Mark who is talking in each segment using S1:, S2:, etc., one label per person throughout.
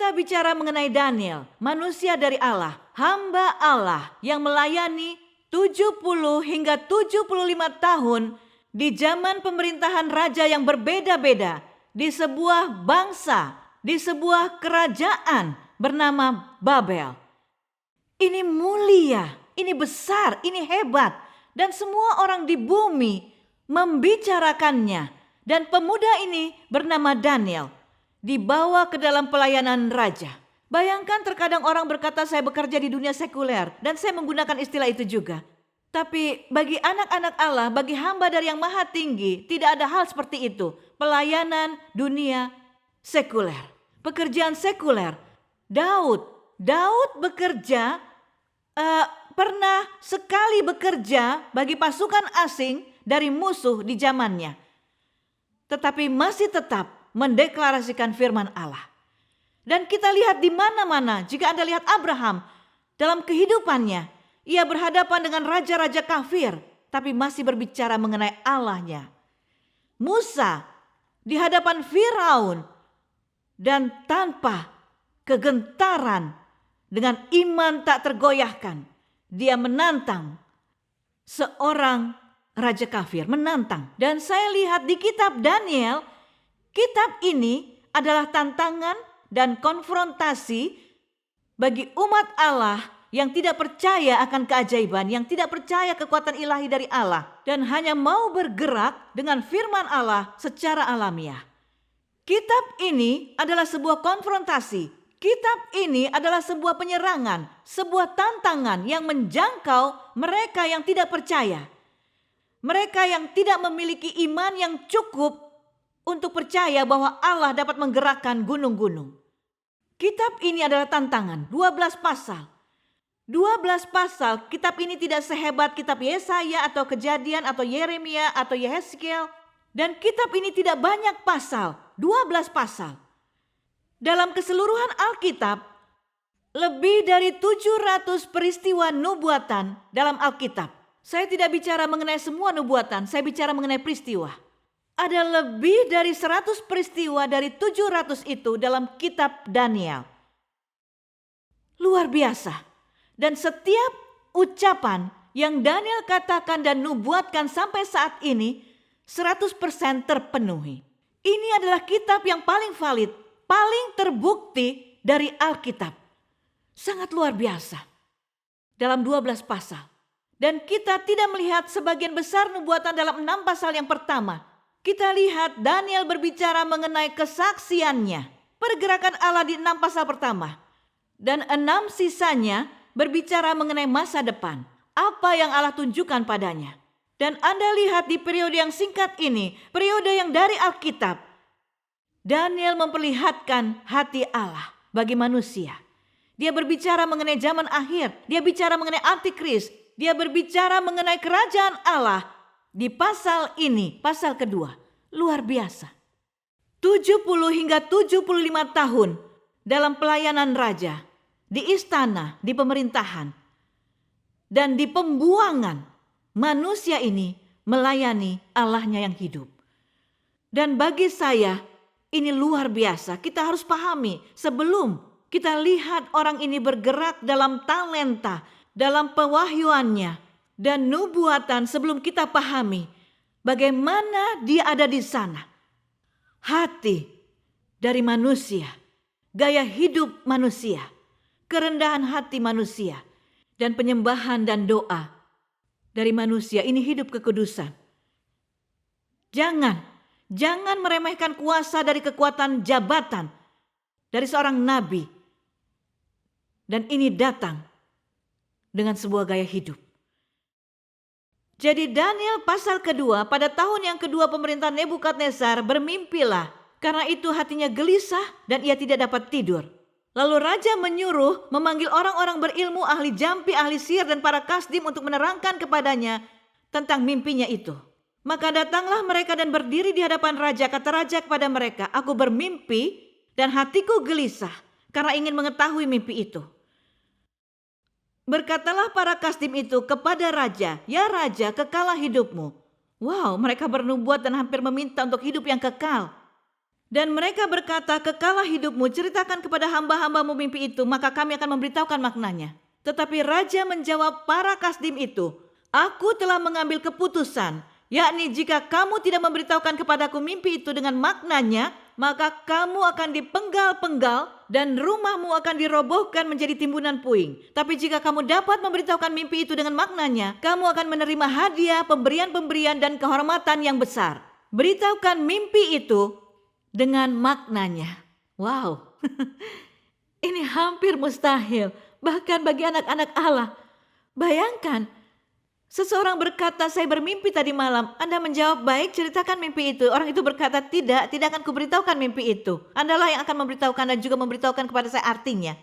S1: Kita bicara mengenai Daniel, manusia dari Allah, hamba Allah yang melayani 70 hingga 75 tahun di zaman pemerintahan raja yang berbeda-beda di sebuah bangsa, di sebuah kerajaan bernama Babel. Ini mulia, ini besar, ini hebat, dan semua orang di bumi membicarakannya. Dan pemuda ini bernama Daniel dibawa ke dalam pelayanan raja. Bayangkan terkadang orang berkata saya bekerja di dunia sekuler, dan saya menggunakan istilah itu juga. Tapi bagi anak-anak Allah, bagi hamba dari yang maha tinggi, tidak ada hal seperti itu. Pelayanan dunia sekuler, pekerjaan sekuler. Daud bekerja, pernah sekali bekerja bagi pasukan asing dari musuh di zamannya. Tetapi masih tetap mendeklarasikan firman Allah. Dan kita lihat di mana-mana, jika Anda lihat Abraham dalam kehidupannya, ia berhadapan dengan raja-raja kafir, tapi masih berbicara mengenai Allahnya. Musa di hadapan Firaun, dan tanpa kegentaran, dengan iman tak tergoyahkan, dia menantang seorang raja kafir, menantang. Dan saya lihat di kitab Daniel, kitab ini adalah tantangan dan konfrontasi bagi umat Allah yang tidak percaya akan keajaiban, yang tidak percaya kekuatan ilahi dari Allah, dan hanya mau bergerak dengan firman Allah secara alamiah. Kitab ini adalah sebuah konfrontasi. Kitab ini adalah sebuah penyerangan, sebuah tantangan yang menjangkau mereka yang tidak percaya. Mereka yang tidak memiliki iman yang cukup untuk percaya bahwa Allah dapat menggerakkan gunung-gunung. Kitab ini adalah tantangan, 12 pasal. 12 pasal, kitab ini tidak sehebat kitab Yesaya atau Kejadian atau Yeremia atau Yehezkiel. Dan kitab ini tidak banyak pasal, 12 pasal. Dalam keseluruhan Alkitab, lebih dari 700 peristiwa nubuatan dalam Alkitab. Saya tidak bicara mengenai semua nubuatan, saya bicara mengenai peristiwa. Ada lebih dari 100 peristiwa dari 700 itu dalam kitab Daniel. Luar biasa. Dan setiap ucapan yang Daniel katakan dan nubuatkan sampai saat ini 100% terpenuhi. Ini adalah kitab yang paling valid, paling terbukti dari Alkitab. Sangat luar biasa. Dalam 12 pasal. Dan kita tidak melihat sebagian besar nubuatan dalam 6 pasal yang pertama. Kita lihat Daniel berbicara mengenai kesaksiannya, pergerakan Allah di 6 pasal pertama. Dan 6 sisanya berbicara mengenai masa depan, apa yang Allah tunjukkan padanya. Dan Anda lihat di periode yang singkat ini, periode yang dari Alkitab, Daniel memperlihatkan hati Allah bagi manusia. Dia berbicara mengenai zaman akhir, dia bicara mengenai antikris, dia berbicara mengenai kerajaan Allah. Di pasal ini, pasal kedua, luar biasa. 70 hingga 75 tahun dalam pelayanan raja, di istana, di pemerintahan, dan di pembuangan, manusia ini melayani Allahnya yang hidup. Dan bagi saya, ini luar biasa. Kita harus pahami sebelum kita lihat orang ini bergerak dalam talenta, dalam pewahyuannya, dan nubuatan, sebelum kita pahami bagaimana dia ada di sana. Hati dari manusia, gaya hidup manusia, kerendahan hati manusia, dan penyembahan dan doa dari manusia, ini hidup kekudusan. Jangan meremehkan kuasa dari kekuatan jabatan dari seorang nabi. Dan ini datang dengan sebuah gaya hidup. Jadi Daniel pasal kedua, pada tahun yang kedua pemerintahan Nebukadnezar, bermimpilah. Karena itu hatinya gelisah dan ia tidak dapat tidur. Lalu raja menyuruh memanggil orang-orang berilmu, ahli jampi, ahli sihir, dan para kasdim untuk menerangkan kepadanya tentang mimpinya itu. Maka datanglah mereka dan berdiri di hadapan raja. Kata raja kepada mereka, aku bermimpi dan hatiku gelisah karena ingin mengetahui mimpi itu. Berkatalah para kasdim itu kepada raja, ya raja, kekalah hidupmu. Wow, mereka bernubuat dan hampir meminta untuk hidup yang kekal. Dan mereka berkata, kekalah hidupmu, ceritakan kepada hamba-hambamu mimpi itu, maka kami akan memberitahukan maknanya. Tetapi raja menjawab para Kasdim itu, aku telah mengambil keputusan, yakni jika kamu tidak memberitahukan kepadaku mimpi itu dengan maknanya, maka kamu akan dipenggal-penggal dan rumahmu akan dirobohkan menjadi timbunan puing. Tapi jika kamu dapat memberitahukan mimpi itu dengan maknanya, kamu akan menerima hadiah, pemberian-pemberian dan kehormatan yang besar. Beritahukan mimpi itu dengan maknanya. Wow, ini hampir mustahil, bahkan bagi anak-anak Allah. Bayangkan, seseorang berkata, saya bermimpi tadi malam. Anda menjawab, baik, ceritakan mimpi itu. Orang itu berkata, tidak akan kuberitahukan mimpi itu. Andalah yang akan memberitahukan dan juga memberitahukan kepada saya artinya.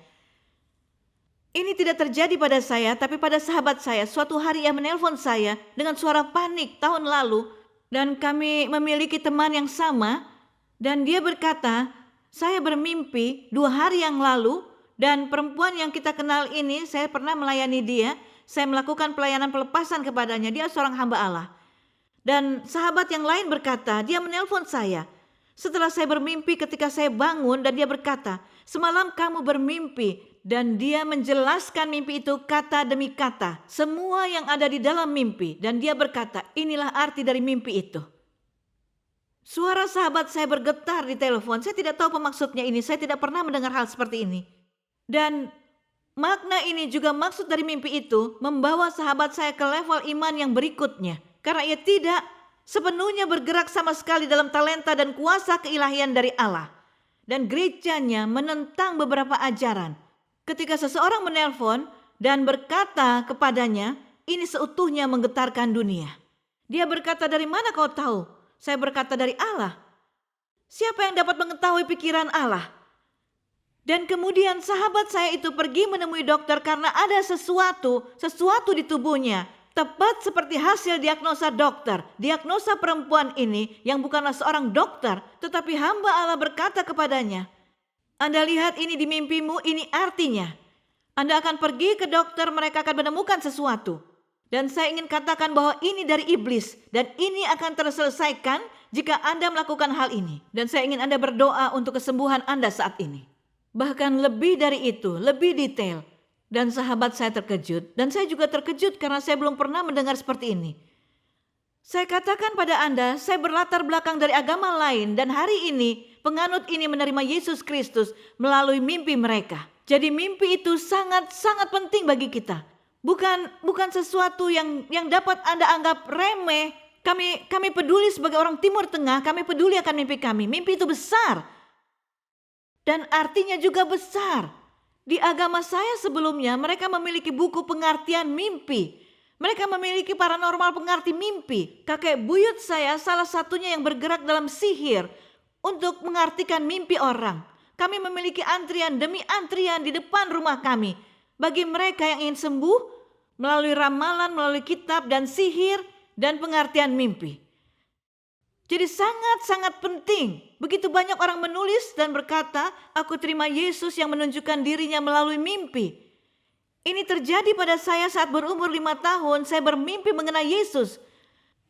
S1: Ini tidak terjadi pada saya, tapi pada sahabat saya. Suatu hari ia menelpon saya dengan suara panik tahun lalu. Dan kami memiliki teman yang sama. Dan dia berkata, saya bermimpi 2 hari yang lalu. Dan perempuan yang kita kenal ini, saya pernah melayani dia. Saya melakukan pelayanan pelepasan kepadanya. Dia seorang hamba Allah. Dan sahabat yang lain berkata, dia menelpon saya. Setelah saya bermimpi ketika saya bangun dan dia berkata, semalam kamu bermimpi. Dan dia menjelaskan mimpi itu kata demi kata. Semua yang ada di dalam mimpi. Dan dia berkata, inilah arti dari mimpi itu. Suara sahabat saya bergetar di telepon. Saya tidak tahu apa maksudnya ini. Saya tidak pernah mendengar hal seperti ini. Dan makna ini juga maksud dari mimpi itu membawa sahabat saya ke level iman yang berikutnya. Karena ia tidak sepenuhnya bergerak sama sekali dalam talenta dan kuasa keilahian dari Allah. Dan gerejanya menentang beberapa ajaran. Ketika seseorang menelpon dan berkata kepadanya, ini seutuhnya menggetarkan dunia. Dia berkata, dari mana kau tahu? Saya berkata, dari Allah. Siapa yang dapat mengetahui pikiran Allah? Dan kemudian sahabat saya itu pergi menemui dokter karena ada sesuatu di tubuhnya. Tepat seperti hasil diagnosa dokter. Diagnosa perempuan ini yang bukanlah seorang dokter, tetapi hamba Allah berkata kepadanya, Anda lihat ini di mimpimu, ini artinya. Anda akan pergi ke dokter, mereka akan menemukan sesuatu. Dan saya ingin katakan bahwa ini dari iblis. Dan ini akan terselesaikan jika Anda melakukan hal ini. Dan saya ingin Anda berdoa untuk kesembuhan Anda saat ini. Bahkan lebih dari itu, lebih detail. Dan sahabat saya terkejut. Dan saya juga terkejut karena saya belum pernah mendengar seperti ini. Saya katakan pada Anda, saya berlatar belakang dari agama lain. Dan hari ini, penganut ini menerima Yesus Kristus melalui mimpi mereka. Jadi mimpi itu sangat-sangat penting bagi kita. Bukan sesuatu yang dapat Anda anggap remeh. Kami peduli sebagai orang Timur Tengah, kami peduli akan mimpi kami. Mimpi itu besar. Dan artinya juga besar. Di agama saya sebelumnya, mereka memiliki buku pengertian mimpi. Mereka memiliki paranormal pengerti mimpi. Kakek buyut saya salah satunya yang bergerak dalam sihir untuk mengartikan mimpi orang. Kami memiliki antrian demi antrian di depan rumah kami. Bagi mereka yang ingin sembuh melalui ramalan, melalui kitab dan sihir dan pengertian mimpi. Jadi sangat-sangat penting. Begitu banyak orang menulis dan berkata, aku terima Yesus yang menunjukkan dirinya melalui mimpi. Ini terjadi pada saya saat berumur 5 tahun, saya bermimpi mengenai Yesus.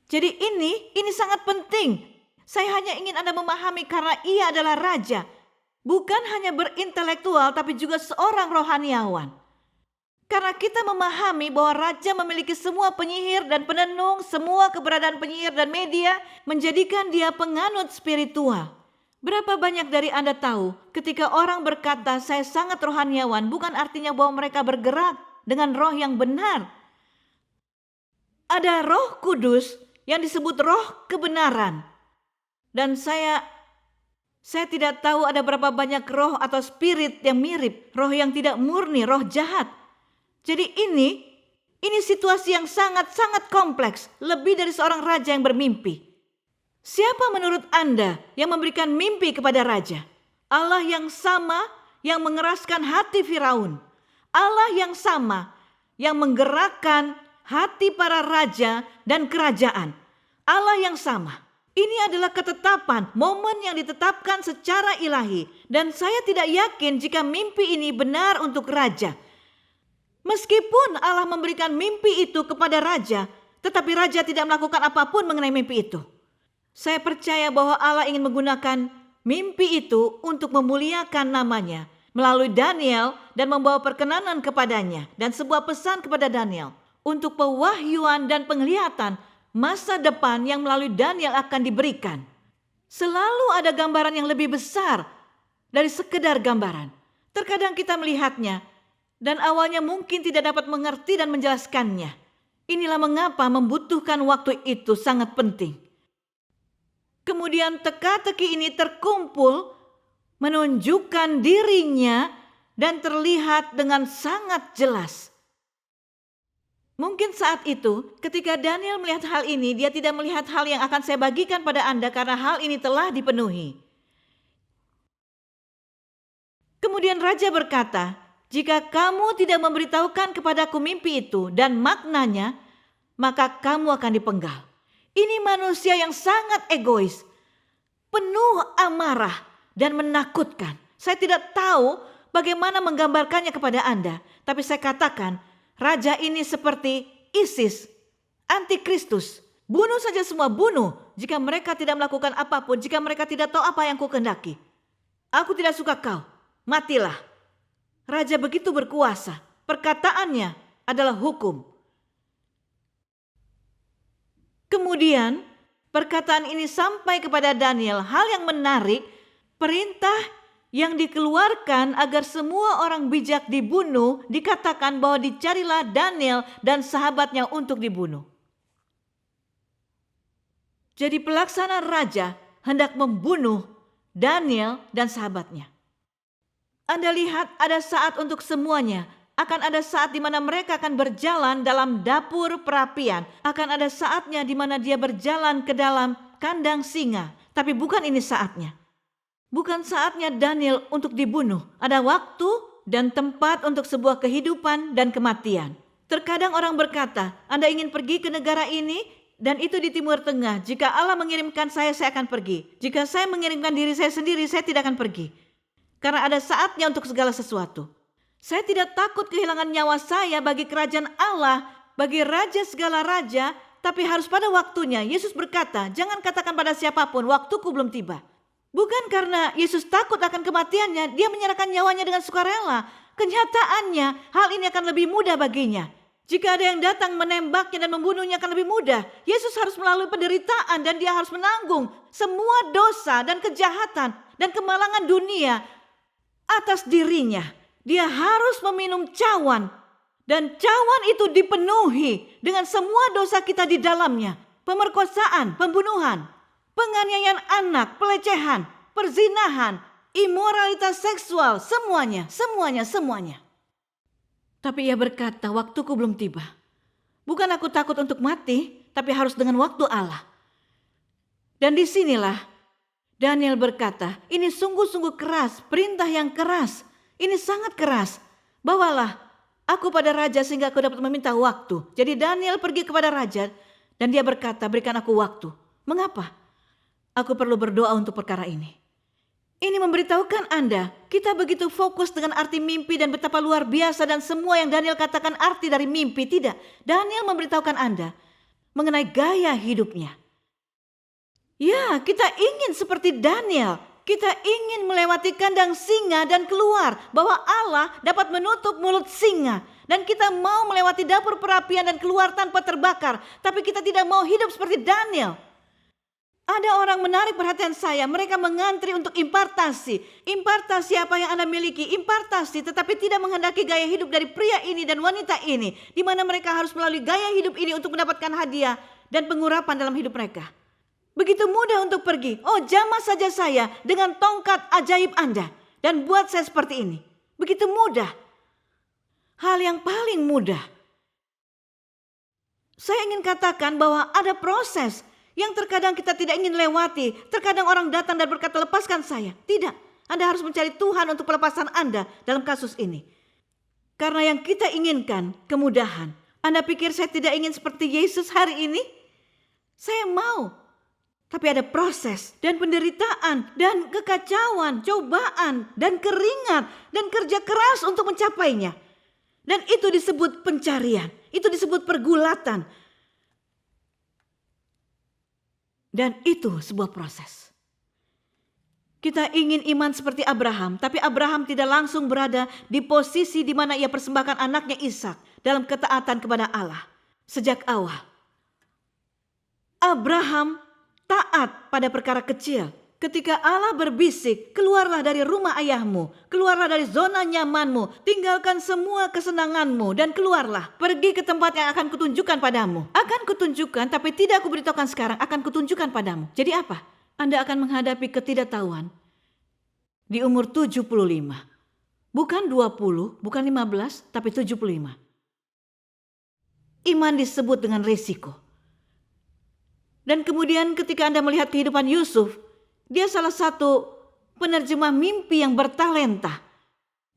S1: Jadi ini sangat penting. Saya hanya ingin Anda memahami karena ia adalah raja. Bukan hanya berintelektual tapi juga seorang rohaniawan. Karena kita memahami bahwa raja memiliki semua penyihir dan penenung, semua keberadaan penyihir dan media menjadikan dia penganut spiritual. Berapa banyak dari Anda tahu ketika orang berkata saya sangat rohaniawan bukan artinya bahwa mereka bergerak dengan roh yang benar. Ada Roh Kudus yang disebut roh kebenaran. Dan saya tidak tahu ada berapa banyak roh atau spirit yang mirip, roh yang tidak murni, roh jahat. Jadi ini situasi yang sangat-sangat kompleks, lebih dari seorang raja yang bermimpi. Siapa menurut Anda yang memberikan mimpi kepada raja? Allah yang sama yang mengeraskan hati Firaun. Allah yang sama yang menggerakkan hati para raja dan kerajaan. Allah yang sama. Ini adalah ketetapan, momen yang ditetapkan secara ilahi. Dan saya tidak yakin jika mimpi ini benar untuk raja. Meskipun Allah memberikan mimpi itu kepada raja, tetapi raja tidak melakukan apapun mengenai mimpi itu. Saya percaya bahwa Allah ingin menggunakan mimpi itu untuk memuliakan namanya melalui Daniel dan membawa perkenanan kepadanya dan sebuah pesan kepada Daniel untuk pewahyuan dan penglihatan masa depan yang melalui Daniel akan diberikan. Selalu ada gambaran yang lebih besar dari sekedar gambaran. Terkadang kita melihatnya dan awalnya mungkin tidak dapat mengerti dan menjelaskannya. Inilah mengapa membutuhkan waktu itu sangat penting. Kemudian teka-teki ini terkumpul, menunjukkan dirinya dan terlihat dengan sangat jelas. Mungkin saat itu ketika Daniel melihat hal ini, dia tidak melihat hal yang akan saya bagikan pada Anda karena hal ini telah dipenuhi. Kemudian raja berkata, "Jika kamu tidak memberitahukan kepadaku mimpi itu dan maknanya, maka kamu akan dipenggal." Ini manusia yang sangat egois, penuh amarah dan menakutkan. Saya tidak tahu bagaimana menggambarkannya kepada Anda, tapi saya katakan raja ini seperti ISIS, antikristus. Bunuh saja semua, bunuh. Jika mereka tidak melakukan apapun, jika mereka tidak tahu apa yang kukehendaki. Aku tidak suka kau, matilah. Raja begitu berkuasa, perkataannya adalah hukum. Kemudian perkataan ini sampai kepada Daniel. Hal yang menarik, perintah yang dikeluarkan agar semua orang bijak dibunuh, dikatakan bahwa dicarilah Daniel dan sahabatnya untuk dibunuh. Jadi pelaksana raja hendak membunuh Daniel dan sahabatnya. Anda lihat ada saat untuk semuanya. Akan ada saat di mana mereka akan berjalan dalam dapur perapian. Akan ada saatnya di mana dia berjalan ke dalam kandang singa. Tapi bukan ini saatnya. Bukan saatnya Daniel untuk dibunuh. Ada waktu dan tempat untuk sebuah kehidupan dan kematian. Terkadang orang berkata, Anda ingin pergi ke negara ini dan itu di Timur Tengah. Jika Allah mengirimkan saya akan pergi. Jika saya mengirimkan diri saya sendiri, saya tidak akan pergi. Karena ada saatnya untuk segala sesuatu. Saya tidak takut kehilangan nyawa saya bagi kerajaan Allah, bagi raja segala raja, tapi harus pada waktunya. Yesus berkata, jangan katakan pada siapapun, waktuku belum tiba. Bukan karena Yesus takut akan kematiannya, dia menyerahkan nyawanya dengan sukarela. Kenyataannya, hal ini akan lebih mudah baginya. Jika ada yang datang menembaknya dan membunuhnya akan lebih mudah. Yesus harus melalui penderitaan dan dia harus menanggung semua dosa dan kejahatan dan kemalangan dunia atas dirinya. Dia harus meminum cawan dan cawan itu dipenuhi dengan semua dosa kita di dalamnya. Pemerkosaan, pembunuhan, penganiayaan anak, pelecehan, perzinahan, imoralitas seksual, semuanya. Tapi ia berkata, waktuku belum tiba. Bukan aku takut untuk mati, tapi harus dengan waktu Allah. Dan disinilah Daniel berkata, ini sungguh-sungguh keras, perintah yang keras. Ini sangat keras. Bawalah aku pada raja sehingga aku dapat meminta waktu. Jadi Daniel pergi kepada raja dan dia berkata, berikan aku waktu. Mengapa? Aku perlu berdoa untuk perkara ini. Ini memberitahukan Anda, kita begitu fokus dengan arti mimpi dan betapa luar biasa dan semua yang Daniel katakan arti dari mimpi. Tidak, Daniel memberitahukan Anda mengenai gaya hidupnya. Ya, kita ingin seperti Daniel. Kita ingin melewati kandang singa dan keluar. Bahwa Allah dapat menutup mulut singa. Dan kita mau melewati dapur perapian dan keluar tanpa terbakar. Tapi kita tidak mau hidup seperti Daniel. Ada orang menarik perhatian saya. Mereka mengantri untuk impartasi. Impartasi apa yang Anda miliki. Impartasi tetapi tidak menghendaki gaya hidup dari pria ini dan wanita ini. Di mana mereka harus melalui gaya hidup ini untuk mendapatkan hadiah dan pengurapan dalam hidup mereka. Begitu mudah untuk pergi. Oh, jamah saja saya dengan tongkat ajaib Anda. Dan buat saya seperti ini. Begitu mudah. Hal yang paling mudah. Saya ingin katakan bahwa ada proses yang terkadang kita tidak ingin lewati. Terkadang orang datang dan berkata, lepaskan saya. Tidak. Anda harus mencari Tuhan untuk pelepasan Anda dalam kasus ini. Karena yang kita inginkan, kemudahan. Anda pikir saya tidak ingin seperti Yesus hari ini? Saya mau. Tapi ada proses dan penderitaan dan kekacauan, cobaan dan keringat dan kerja keras untuk mencapainya. Dan itu disebut pencarian, itu disebut pergulatan. Dan itu sebuah proses. Kita ingin iman seperti Abraham, tapi Abraham tidak langsung berada di posisi di mana ia persembahkan anaknya Ishak dalam ketaatan kepada Allah. Sejak awal, Abraham taat pada perkara kecil. Ketika Allah berbisik, keluarlah dari rumah ayahmu, keluarlah dari zona nyamanmu, tinggalkan semua kesenanganmu dan keluarlah. Pergi ke tempat yang akan kutunjukkan padamu. Akan kutunjukkan, tapi tidak aku beritahukan sekarang, akan kutunjukkan padamu. Jadi apa? Anda akan menghadapi ketidaktahuan di umur 75. Bukan 20, bukan 15, tapi 75. Iman disebut dengan risiko. Dan kemudian ketika Anda melihat kehidupan Yusuf, dia salah satu penerjemah mimpi yang bertalenta.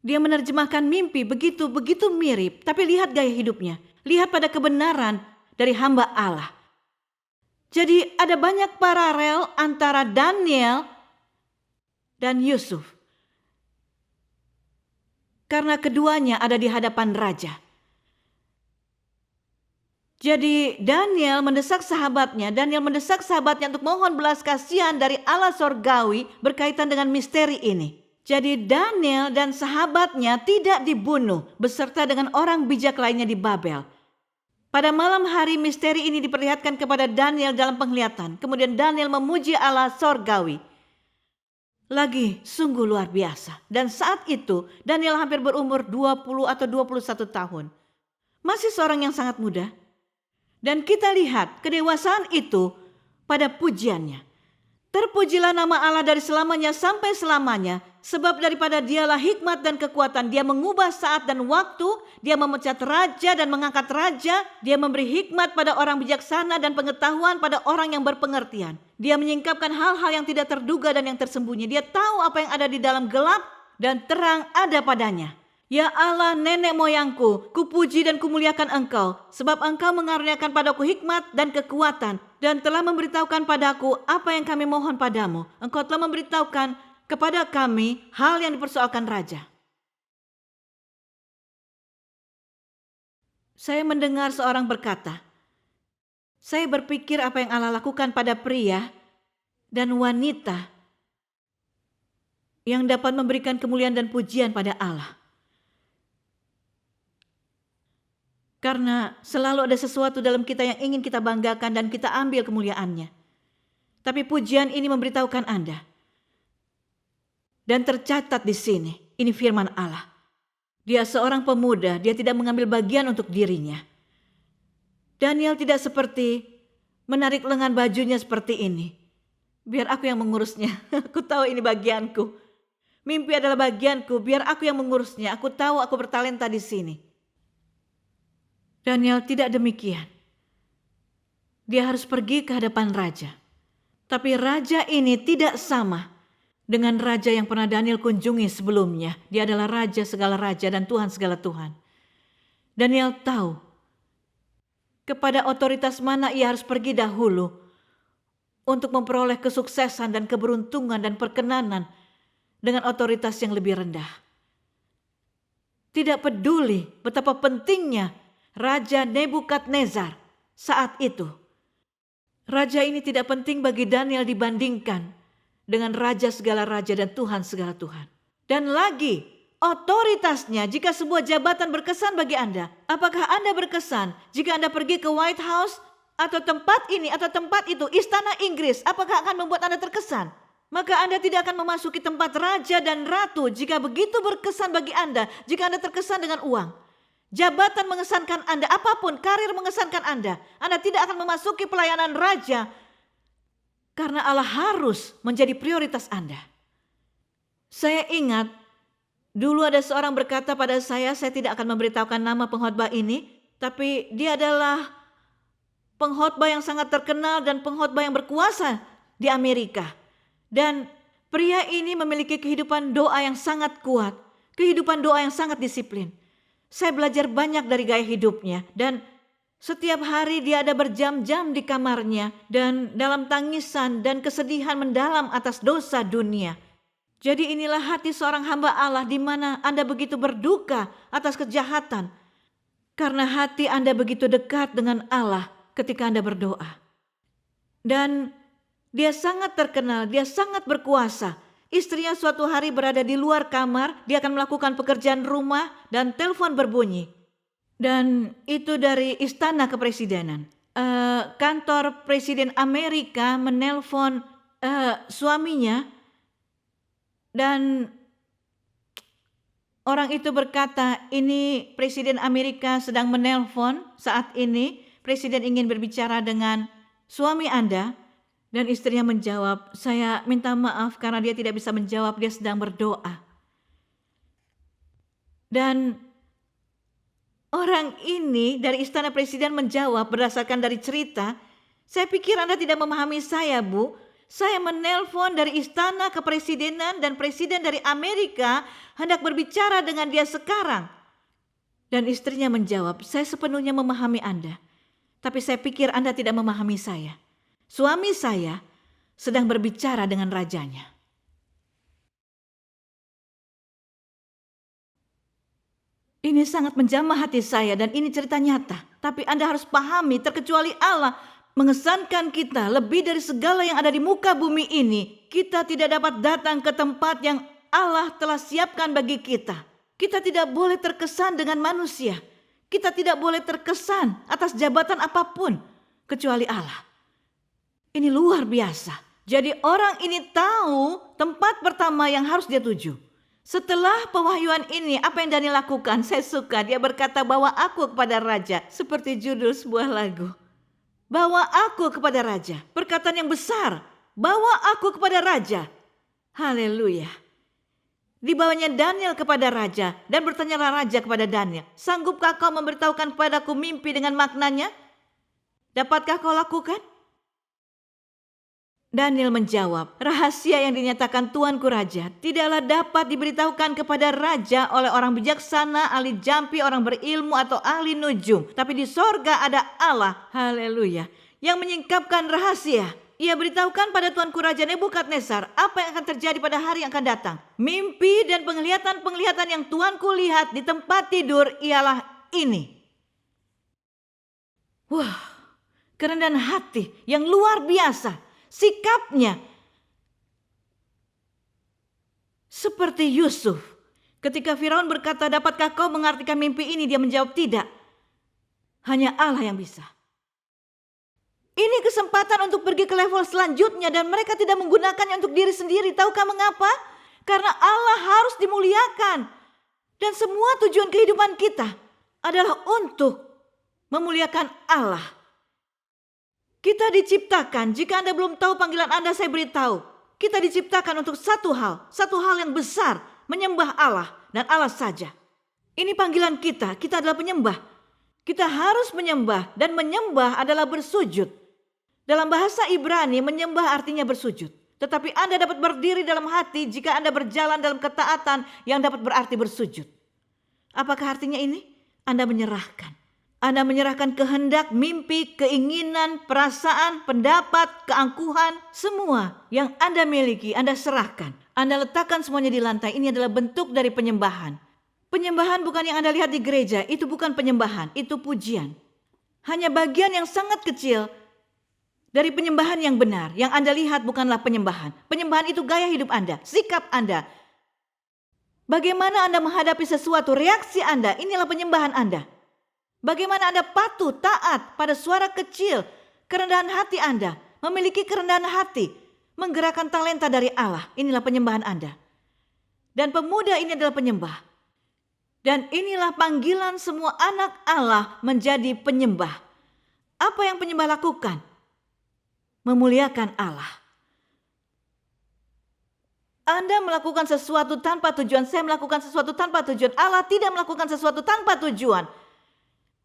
S1: Dia menerjemahkan mimpi begitu mirip, tapi lihat gaya hidupnya. Lihat pada kebenaran dari hamba Allah. Jadi ada banyak paralel antara Daniel dan Yusuf. Karena keduanya ada di hadapan raja. Jadi Daniel mendesak sahabatnya untuk mohon belas kasihan dari Allah sorgawi berkaitan dengan misteri ini. Jadi Daniel dan sahabatnya tidak dibunuh beserta dengan orang bijak lainnya di Babel. Pada malam hari misteri ini diperlihatkan kepada Daniel dalam penglihatan. Kemudian Daniel memuji Allah sorgawi. Lagi sungguh luar biasa. Dan saat itu Daniel hampir berumur 20 atau 21 tahun. Masih seorang yang sangat muda. Dan kita lihat kedewasaan itu pada pujiannya. Terpujilah nama Allah dari selamanya sampai selamanya. Sebab daripada dialah hikmat dan kekuatan. Dia mengubah saat dan waktu. Dia memecat raja dan mengangkat raja. Dia memberi hikmat pada orang bijaksana dan pengetahuan pada orang yang berpengertian. Dia menyingkapkan hal-hal yang tidak terduga dan yang tersembunyi. Dia tahu apa yang ada di dalam gelap dan terang ada padanya. Ya Allah nenek moyangku, kupuji dan kumuliakan Engkau, sebab Engkau mengaruniakan padaku hikmat dan kekuatan, dan telah memberitahukan padaku apa yang kami mohon padamu. Engkau telah memberitahukan kepada kami hal yang dipersoalkan raja. Saya mendengar seorang berkata, saya berpikir apa yang Allah lakukan pada pria dan wanita yang dapat memberikan kemuliaan dan pujian pada Allah. Karena selalu ada sesuatu dalam kita yang ingin kita banggakan dan kita ambil kemuliaannya. Tapi pujian ini memberitahukan Anda. Dan tercatat di sini, ini firman Allah. Dia seorang pemuda, dia tidak mengambil bagian untuk dirinya. Daniel tidak seperti menarik lengan bajunya seperti ini. Biar aku yang mengurusnya, aku tahu ini bagianku. Mimpi adalah bagianku, biar aku yang mengurusnya. Aku tahu aku bertalenta di sini. Daniel tidak demikian. Dia harus pergi ke hadapan raja. Tapi raja ini tidak sama dengan raja yang pernah Daniel kunjungi sebelumnya. Dia adalah raja segala raja dan Tuhan segala Tuhan. Daniel tahu kepada otoritas mana ia harus pergi dahulu untuk memperoleh kesuksesan dan keberuntungan dan perkenanan dengan otoritas yang lebih rendah. Tidak peduli betapa pentingnya Raja Nebukadnezar saat itu. Raja ini tidak penting bagi Daniel dibandingkan dengan raja segala raja dan Tuhan segala Tuhan. Dan lagi otoritasnya jika sebuah jabatan berkesan bagi Anda. Apakah Anda berkesan jika Anda pergi ke White House atau tempat ini atau tempat itu, istana Inggris, apakah akan membuat Anda terkesan? Maka Anda tidak akan memasuki tempat raja dan ratu jika begitu berkesan bagi Anda, jika Anda terkesan dengan uang. Jabatan mengesankan Anda, apapun karir mengesankan Anda tidak akan memasuki pelayanan raja karena Allah harus menjadi prioritas Anda. Saya ingat dulu ada seorang berkata pada saya tidak akan memberitahukan nama pengkhotbah ini, tapi dia adalah pengkhotbah yang sangat terkenal dan pengkhotbah yang berkuasa di Amerika. Dan pria ini memiliki kehidupan doa yang sangat kuat, kehidupan doa yang sangat disiplin. Saya belajar banyak dari gaya hidupnya dan setiap hari dia ada berjam-jam di kamarnya dan dalam tangisan dan kesedihan mendalam atas dosa dunia. Jadi inilah hati seorang hamba Allah di mana Anda begitu berduka atas kejahatan karena hati Anda begitu dekat dengan Allah ketika Anda berdoa. Dan dia sangat terkenal, dia sangat berkuasa. Istrinya suatu hari berada di luar kamar, dia akan melakukan pekerjaan rumah dan telepon berbunyi. Dan itu dari istana kepresidenan. Kantor Presiden Amerika menelpon suaminya, dan orang itu berkata, ini Presiden Amerika sedang menelpon saat ini, Presiden ingin berbicara dengan suami Anda. Dan istrinya menjawab, saya minta maaf karena dia tidak bisa menjawab, dia sedang berdoa. Dan orang ini dari istana presiden menjawab berdasarkan dari cerita, saya pikir Anda tidak memahami saya, Bu. Saya menelpon dari istana kepresidenan dan presiden dari Amerika hendak berbicara dengan dia sekarang. Dan istrinya menjawab, saya sepenuhnya memahami Anda. Tapi saya pikir Anda tidak memahami saya. Suami saya sedang berbicara dengan rajanya. Ini sangat menjamah hati saya dan ini cerita nyata. Tapi Anda harus pahami, terkecuali Allah mengesankan kita lebih dari segala yang ada di muka bumi ini, kita tidak dapat datang ke tempat yang Allah telah siapkan bagi kita. Kita tidak boleh terkesan dengan manusia. Kita tidak boleh terkesan atas jabatan apapun kecuali Allah. Ini luar biasa. Jadi orang ini tahu tempat pertama yang harus dia tuju. Setelah pewahyuan ini, apa yang Daniel lakukan? Saya suka, dia berkata, bawa aku kepada raja. Seperti judul sebuah lagu. Bawa aku kepada raja. Perkataan yang besar. Bawa aku kepada raja. Haleluya. Dibawanya Daniel kepada raja, dan bertanyalah raja kepada Daniel, sanggupkah kau memberitahukan kepadaku mimpi dengan maknanya? Dapatkah kau lakukan? Daniel menjawab, rahasia yang dinyatakan Tuanku Raja tidaklah dapat diberitahukan kepada raja oleh orang bijaksana, ahli jampi, orang berilmu atau ahli nujum. Tapi di sorga ada Allah, haleluya, yang menyingkapkan rahasia. Ia beritahukan pada Tuanku Raja Nebukadnezar apa yang akan terjadi pada hari yang akan datang. Mimpi dan penglihatan-penglihatan yang Tuanku lihat di tempat tidur ialah ini. Wah, kerendahan hati yang luar biasa. Sikapnya seperti Yusuf. Ketika Firaun berkata, dapatkah kau mengartikan mimpi ini? Dia menjawab, tidak. Hanya Allah yang bisa. Ini kesempatan untuk pergi ke level selanjutnya dan mereka tidak menggunakannya untuk diri sendiri. Tahukah mengapa? Karena Allah harus dimuliakan. Dan semua tujuan kehidupan kita adalah untuk memuliakan Allah. Kita diciptakan, jika Anda belum tahu panggilan Anda, saya beritahu. Kita diciptakan untuk satu hal yang besar, menyembah Allah dan Allah saja. Ini panggilan kita adalah penyembah. Kita harus menyembah dan menyembah adalah bersujud. Dalam bahasa Ibrani, menyembah artinya bersujud. Tetapi Anda dapat berdiri dalam hati jika Anda berjalan dalam ketaatan yang dapat berarti bersujud. Apakah artinya ini? Anda menyerahkan. Anda menyerahkan kehendak, mimpi, keinginan, perasaan, pendapat, keangkuhan, semua yang Anda miliki, Anda serahkan. Anda letakkan semuanya di lantai. Ini adalah bentuk dari penyembahan. Penyembahan bukan yang Anda lihat di gereja, itu bukan penyembahan, itu pujian. Hanya bagian yang sangat kecil dari penyembahan yang benar. Yang Anda lihat bukanlah penyembahan. Penyembahan itu gaya hidup Anda, sikap Anda. Bagaimana Anda menghadapi sesuatu, reaksi Anda, inilah penyembahan Anda. Bagaimana Anda patuh, taat pada suara kecil, kerendahan hati Anda, memiliki kerendahan hati, menggerakkan talenta dari Allah. Inilah penyembahan Anda. Dan pemuda ini adalah penyembah. Dan inilah panggilan semua anak Allah menjadi penyembah. Apa yang penyembah lakukan? Memuliakan Allah. Anda melakukan sesuatu tanpa tujuan, saya melakukan sesuatu tanpa tujuan. Allah tidak melakukan sesuatu tanpa tujuan.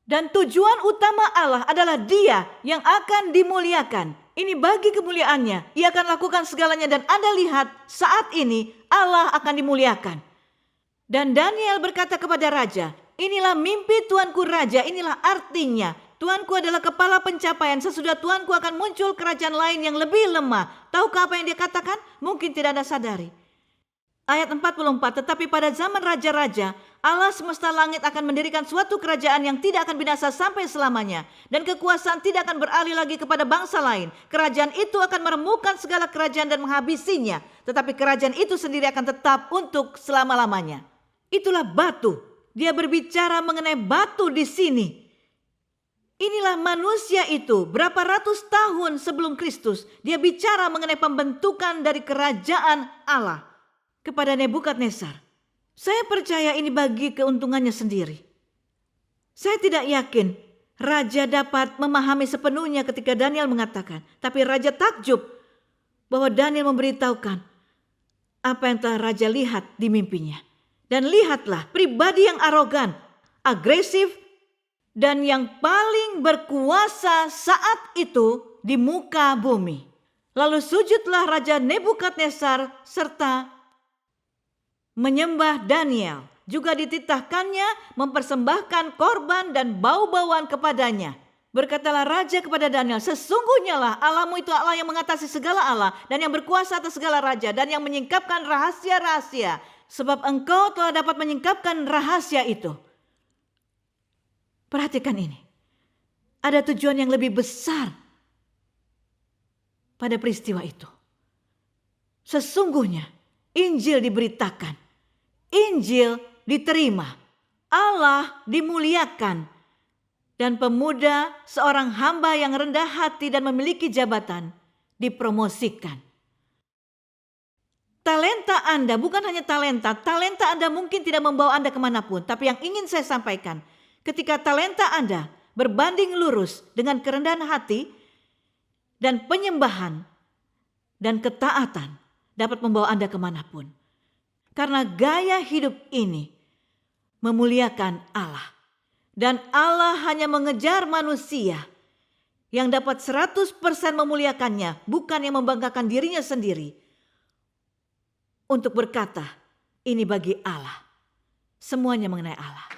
S1: Dan tujuan utama Allah adalah Dia yang akan dimuliakan. Ini bagi kemuliaannya. Ia akan lakukan segalanya dan Anda lihat saat ini Allah akan dimuliakan. Dan Daniel berkata kepada raja, inilah mimpi Tuanku Raja, inilah artinya. Tuanku adalah kepala pencapaian, sesudah Tuanku akan muncul kerajaan lain yang lebih lemah. Tahukah apa yang dia katakan? Mungkin tidak Anda sadari. Ayat 44, tetapi pada zaman raja-raja, Allah semesta langit akan mendirikan suatu kerajaan yang tidak akan binasa sampai selamanya. Dan kekuasaan tidak akan beralih lagi kepada bangsa lain. Kerajaan itu akan meremukkan segala kerajaan dan menghabisinya. tetapi kerajaan itu sendiri akan tetap untuk selama-lamanya. Itulah batu. Dia berbicara mengenai batu di sini. Inilah manusia itu berapa ratus tahun sebelum Kristus. Dia bicara mengenai pembentukan dari kerajaan Allah kepada Nebukadnezar. Saya percaya ini bagi keuntungannya sendiri. Saya tidak yakin raja dapat memahami sepenuhnya ketika Daniel mengatakan. Tapi raja takjub bahwa Daniel memberitahukan apa yang telah raja lihat di mimpinya. Dan lihatlah, pribadi yang arogan, agresif, dan yang paling berkuasa saat itu di muka bumi. Lalu sujudlah Raja Nebukadnezar serta menyembah Daniel. Juga dititahkannya mempersembahkan korban dan bau-bauan kepadanya. Berkatalah raja kepada Daniel, sesungguhnya lah Allahmu itu Allah yang mengatasi segala Allah dan yang berkuasa atas segala raja dan yang menyingkapkan rahasia-rahasia. Sebab engkau telah dapat menyingkapkan rahasia itu. Perhatikan ini. Ada tujuan yang lebih besar pada peristiwa itu. Sesungguhnya Injil diberitakan. Injil diterima. Allah dimuliakan. Dan pemuda, seorang hamba yang rendah hati dan memiliki jabatan, dipromosikan. Talenta Anda bukan hanya talenta Anda mungkin tidak membawa Anda kemanapun. Tapi yang ingin saya sampaikan, ketika talenta Anda berbanding lurus dengan kerendahan hati dan penyembahan dan ketaatan dapat membawa Anda kemanapun. Karena gaya hidup ini memuliakan Allah. Dan Allah hanya mengejar manusia yang dapat 100% memuliakannya, bukan yang membanggakan dirinya sendiri. Untuk berkata, ini bagi Allah. Semuanya mengenai Allah.